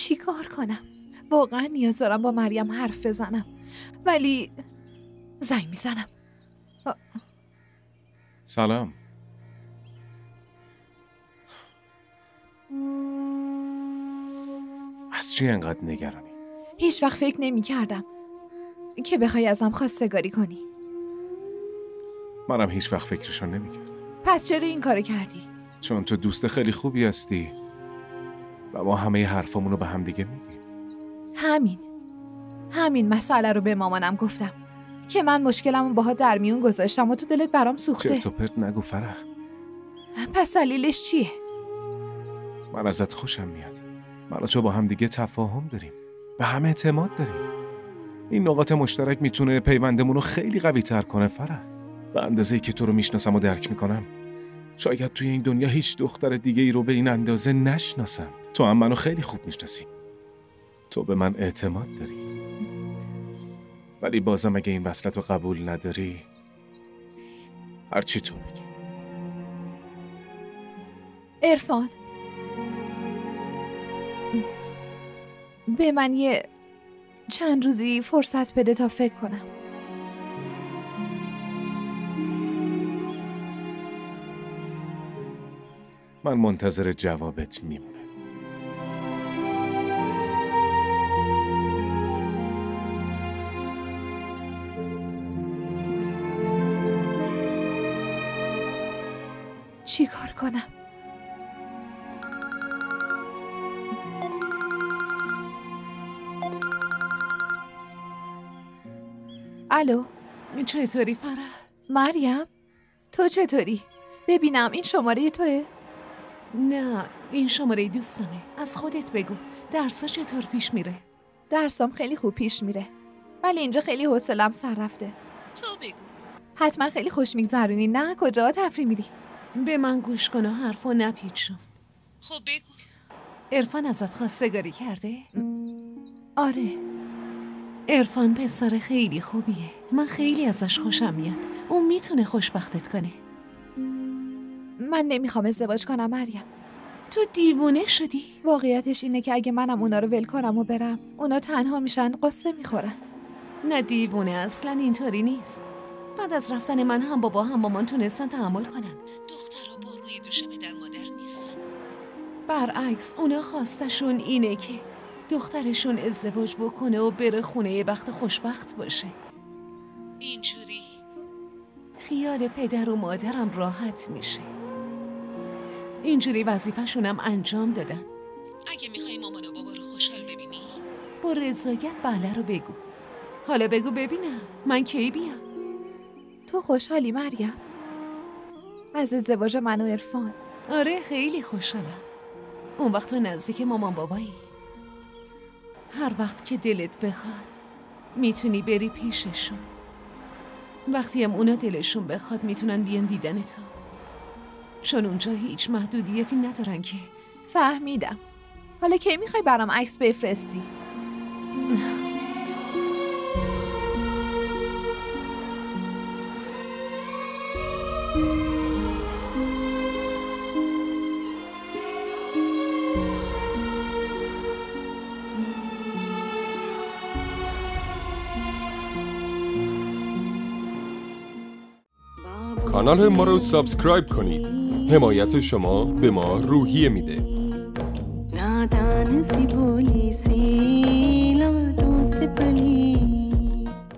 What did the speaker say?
چی کار کنم؟ واقعا نیاز دارم با مریم حرف بزنم، ولی زنگ میزنم. سلام. از چی انقدر نگرانی؟ هیچ وقت فکر نمی کردم که بخوای ازم خواستگاری کنی. منم هیچ وقت فکرشو نمی کردم. پس چرا این کارو کردی؟ چون تو دوست خیلی خوبی هستی و ما همه حرفامونو به هم دیگه میگیم. همین مسئله رو به مامانم گفتم که من مشکلمو باها در میون گذاشتم و تو دلت برام سوخته. چرت و پرت نگو فرح. پس دلیلش چیه؟ من ازت خوشم میاد. من و تو با هم دیگه تفاهم داریم و همه اعتماد داریم. این نقاط مشترک میتونه پیوندمون رو خیلی قوی تر کنه فرح. به اندازه‌ای که تو رو میشناسم و درک میکنم، شاید توی این دنیا هیچ دختر دیگه ای رو به این اندازه نشناسم. تو هم منو خیلی خوب میشناسی. تو به من اعتماد داری. ولی بازم اگه این وصلت رو قبول نداری، هرچی تو بگی. عرفان، به من یه چند روزی فرصت بده تا فکر کنم. من منتظر جوابت میمونم. چی کار کنم؟ الو، چطوری فرح؟ مریم؟ تو چطوری؟ ببینم این شماره توئه؟ نه، این شماره دوستمه. از خودت بگو، درسا چطور پیش میره؟ درسام خیلی خوب پیش میره، ولی اینجا خیلی حوصله‌ام سر رفته. تو بگو. حتما خیلی خوش میگذرونی، نه؟ کجا تفریح میری؟ به من گوش کن و حرفو نپیچ. خب بگو. عرفان ازت خواستگاری کرده؟ آره. عرفان پسر خیلی خوبیه. من خیلی ازش خوشم میاد. اون میتونه خوشبختت کنه. من نمیخوام ازدواج کنم مریم. تو دیوونه شدی؟ واقعیتش اینه که اگه منم اونا رو ول کنم و برم، اونا تنها میشن، قصه میخورن. نه دیوونه، اصلا اینطوری نیست. بعد از رفتن من هم بابا هم مامان تونستن تحمل کنن. دخترها با روی دوش پدر مادر نیستن. برعکس اونا خواستشون اینه که دخترشون ازدواج بکنه و بره خونه بخت خوشبخت باشه. اینجوری خیال پدر و مادرم راحت میشه. اینجوری وظیفه‌شونم انجام دادن. اگه میخوای مامان و بابا رو خوشحال ببینی، با رضایت بله رو بگو. حالا بگو ببینم من کی بیام؟ تو خوشحالی مریم؟ از ازدواج من و عرفان؟ آره خیلی خوشحالم. اون وقت تو نزدیک مامان بابایی. هر وقت که دلت بخواد میتونی بری پیششون. وقتی هم اونا دلشون بخواد میتونن بیان دیدن تو، چون اونجا هیچ محدودیتی ندارن که. فهمیدم. حالا کی میخوای برام عکس بفرستی؟ کانال ما رو سابسکرایب کنید. حمایت شما به ما روحیه میده.